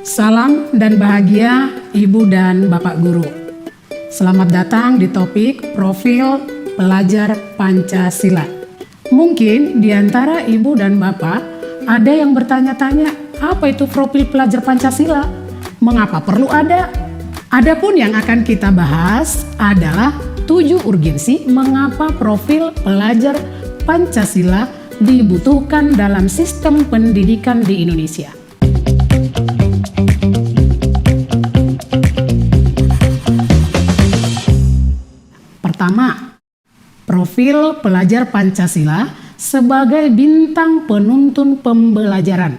Salam dan bahagia Ibu dan Bapak Guru. Selamat datang di topik Profil Pelajar Pancasila. Mungkin di antara Ibu dan Bapak ada yang bertanya-tanya, apa itu profil pelajar Pancasila? Mengapa perlu ada? Adapun yang akan kita bahas adalah 7 urgensi mengapa profil pelajar Pancasila dibutuhkan dalam sistem pendidikan di Indonesia. Pertama, profil pelajar Pancasila sebagai bintang penuntun pembelajaran.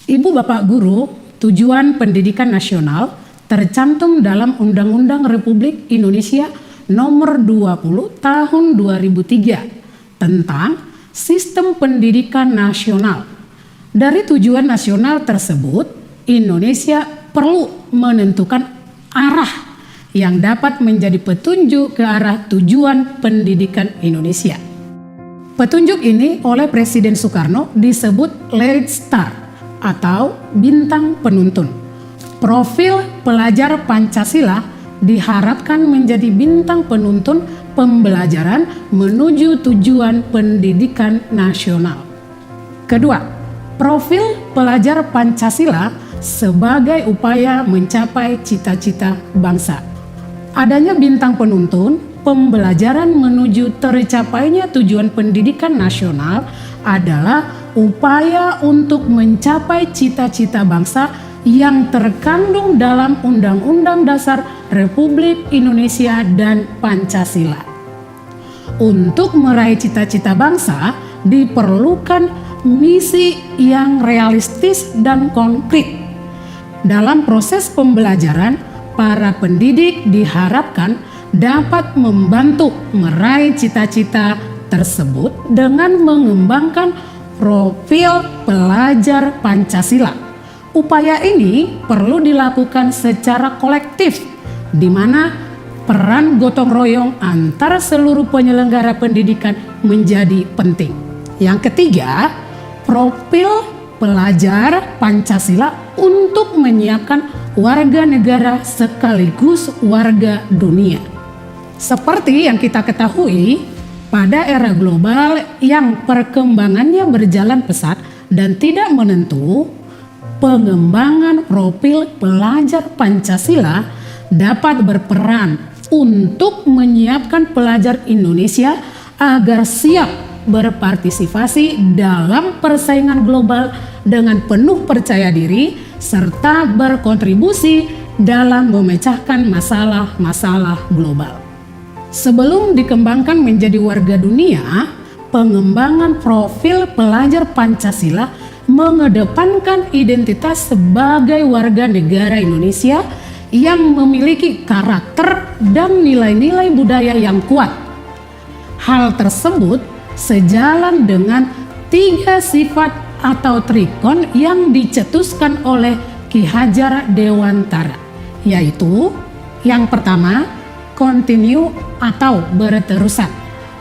Ibu Bapak Guru, tujuan pendidikan nasional tercantum dalam Undang-Undang Republik Indonesia Nomor 20 Tahun 2003 tentang Sistem Pendidikan Nasional. Dari tujuan nasional tersebut, Indonesia perlu menentukan arah yang dapat menjadi petunjuk ke arah tujuan pendidikan Indonesia. Petunjuk ini oleh Presiden Soekarno disebut Lead Star atau bintang penuntun. Profil pelajar Pancasila diharapkan menjadi bintang penuntun pembelajaran menuju tujuan pendidikan nasional. Kedua, profil pelajar Pancasila sebagai upaya mencapai cita-cita bangsa. Adanya bintang penuntun pembelajaran menuju tercapainya tujuan pendidikan nasional adalah upaya untuk mencapai cita-cita bangsa yang terkandung dalam Undang-Undang Dasar Republik Indonesia dan Pancasila. Untuk meraih cita-cita bangsa diperlukan misi yang realistis dan konkret. Dalam proses pembelajaran, para pendidik diharapkan dapat membantu meraih cita-cita tersebut dengan mengembangkan profil pelajar Pancasila. Upaya ini perlu dilakukan secara kolektif, di mana peran gotong royong antara seluruh penyelenggara pendidikan menjadi penting. Yang ketiga, profil pelajar Pancasila untuk menyiapkan warga negara sekaligus warga dunia. Seperti yang kita ketahui, pada era global yang perkembangannya berjalan pesat dan tidak menentu, pengembangan profil pelajar Pancasila dapat berperan untuk menyiapkan pelajar Indonesia agar siap berpartisipasi dalam persaingan global dengan penuh percaya diri serta berkontribusi dalam memecahkan masalah-masalah global. Sebelum dikembangkan menjadi warga dunia, pengembangan profil pelajar Pancasila mengedepankan identitas sebagai warga negara Indonesia yang memiliki karakter dan nilai-nilai budaya yang kuat. Hal tersebut sejalan dengan 3 sifat atau trikon yang dicetuskan oleh Ki Hajar Dewantara, yaitu yang pertama, kontinu atau berterusan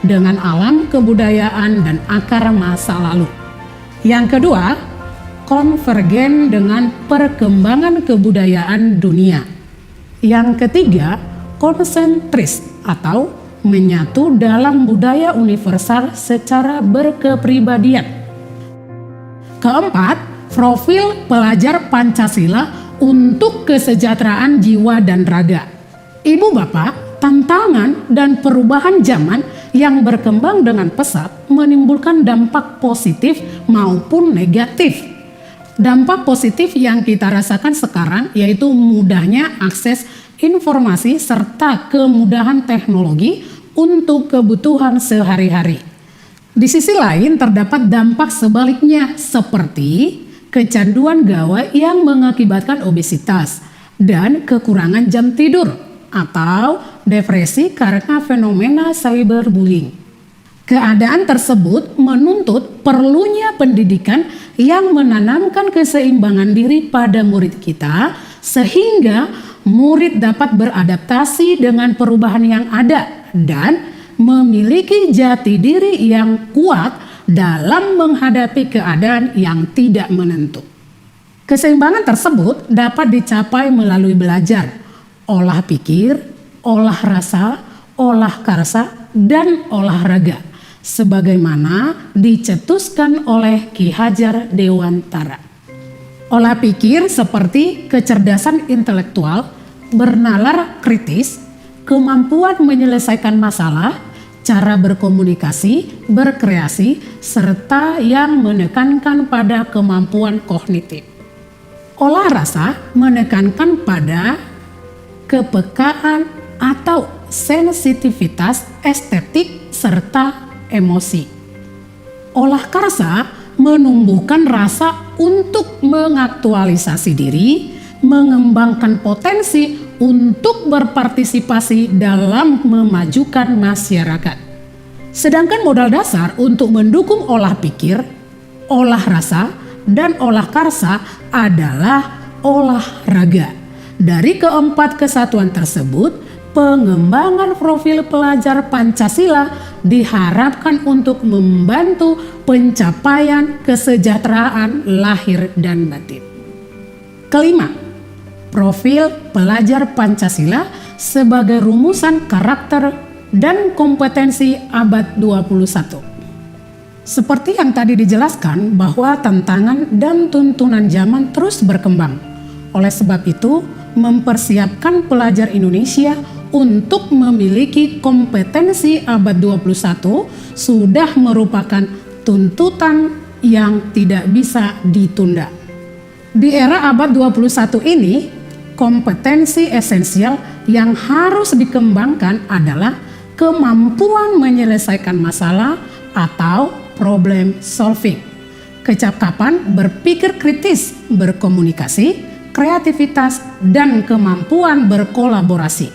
dengan alam kebudayaan dan akar masa lalu. Yang kedua, konvergen dengan perkembangan kebudayaan dunia. Yang ketiga, konsentris atau menyatu dalam budaya universal secara berkepribadian. Keempat, profil pelajar Pancasila untuk kesejahteraan jiwa dan raga. Ibu Bapak, tantangan dan perubahan zaman yang berkembang dengan pesat menimbulkan dampak positif maupun negatif. Dampak positif yang kita rasakan sekarang yaitu mudahnya akses informasi serta kemudahan teknologi untuk kebutuhan sehari-hari. Di sisi lain terdapat dampak sebaliknya seperti kecanduan gawai yang mengakibatkan obesitas dan kekurangan jam tidur atau depresi karena fenomena cyberbullying. Keadaan tersebut menuntut perlunya pendidikan yang menanamkan keseimbangan diri pada murid kita sehingga murid dapat beradaptasi dengan perubahan yang ada dan memiliki jati diri yang kuat dalam menghadapi keadaan yang tidak menentu. Keseimbangan tersebut dapat dicapai melalui belajar, olah pikir, olah rasa, olah karsa, dan olahraga, sebagaimana dicetuskan oleh Ki Hajar Dewantara. Olah pikir seperti kecerdasan intelektual, bernalar kritis, kemampuan menyelesaikan masalah, cara berkomunikasi, berkreasi, serta yang menekankan pada kemampuan kognitif. Olah rasa menekankan pada kepekaan atau sensitivitas estetik serta emosi. Olah karsa menumbuhkan rasa untuk mengaktualisasi diri, mengembangkan potensi untuk berpartisipasi dalam memajukan masyarakat. Sedangkan modal dasar untuk mendukung olah pikir, olah rasa, dan olah karsa adalah olahraga. Dari keempat kesatuan tersebut, pengembangan profil pelajar Pancasila diharapkan untuk membantu pencapaian kesejahteraan lahir dan batin. Kelima, profil pelajar Pancasila sebagai rumusan karakter dan kompetensi abad 21. Seperti yang tadi dijelaskan bahwa tantangan dan tuntunan zaman terus berkembang. Oleh sebab itu, mempersiapkan pelajar Indonesia untuk memiliki kompetensi abad 21 sudah merupakan tuntutan yang tidak bisa ditunda. Di era abad 21 ini, kompetensi esensial yang harus dikembangkan adalah kemampuan menyelesaikan masalah atau problem solving, kecakapan berpikir kritis, berkomunikasi, kreativitas, dan kemampuan berkolaborasi.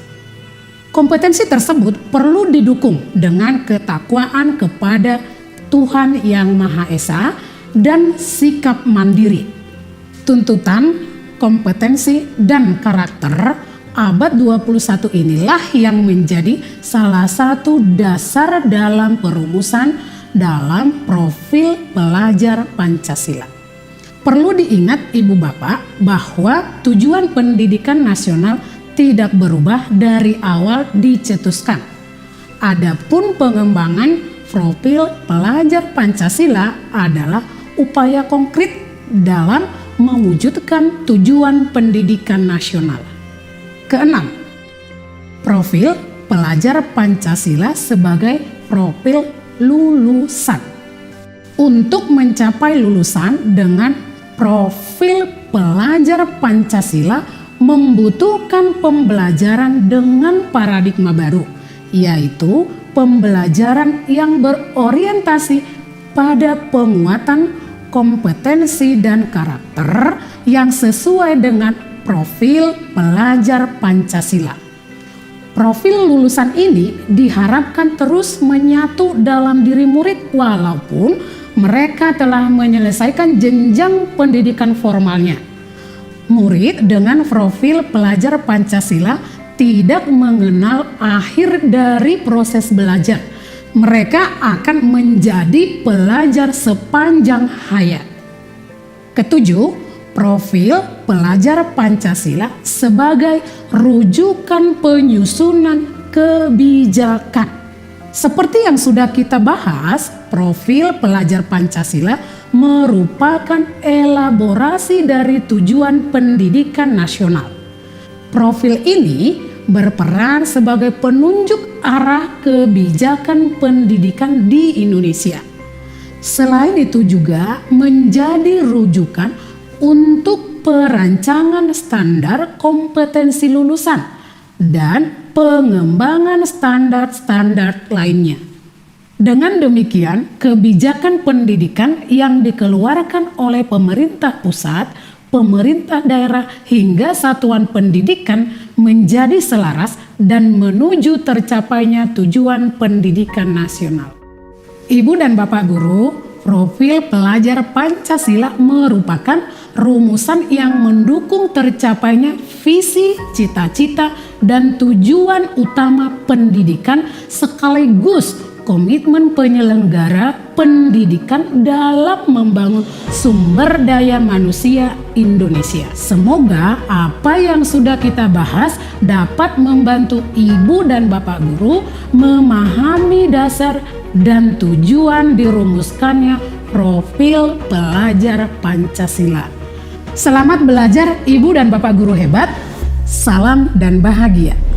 Kompetensi tersebut perlu didukung dengan ketakwaan kepada Tuhan Yang Maha Esa dan sikap mandiri. Tuntutan, kompetensi, dan karakter abad 21 inilah yang menjadi salah satu dasar dalam perumusan dalam profil pelajar Pancasila. Perlu diingat Ibu Bapak bahwa tujuan pendidikan nasional tidak berubah dari awal dicetuskan. Adapun pengembangan profil pelajar Pancasila adalah upaya konkret dalam mewujudkan tujuan pendidikan nasional. Keenam, profil pelajar Pancasila sebagai profil lulusan. Untuk mencapai lulusan dengan profil pelajar Pancasila membutuhkan pembelajaran dengan paradigma baru, yaitu pembelajaran yang berorientasi pada penguatan kompetensi dan karakter yang sesuai dengan profil pelajar Pancasila. Profil lulusan ini diharapkan terus menyatu dalam diri murid walaupun mereka telah menyelesaikan jenjang pendidikan formalnya. Murid dengan profil pelajar Pancasila tidak mengenal akhir dari proses belajar. Mereka akan menjadi pelajar sepanjang hayat. Ketujuh, profil pelajar Pancasila sebagai rujukan penyusunan kebijakan. Seperti yang sudah kita bahas, profil pelajar Pancasila merupakan elaborasi dari tujuan pendidikan nasional. Profil ini berperan sebagai penunjuk arah kebijakan pendidikan di Indonesia. Selain itu juga menjadi rujukan untuk perancangan standar kompetensi lulusan dan pengembangan standar-standar lainnya. Dengan demikian, kebijakan pendidikan yang dikeluarkan oleh pemerintah pusat, pemerintah daerah hingga satuan pendidikan menjadi selaras dan menuju tercapainya tujuan pendidikan nasional. Ibu dan Bapak Guru, profil pelajar Pancasila merupakan rumusan yang mendukung tercapainya visi, cita-cita, dan tujuan utama pendidikan sekaligus komitmen penyelenggara pendidikan dalam membangun sumber daya manusia Indonesia. Semoga apa yang sudah kita bahas dapat membantu ibu dan bapak guru memahami dasar dan tujuan dirumuskannya profil pelajar Pancasila. Selamat belajar ibu dan bapak guru hebat. Salam dan bahagia.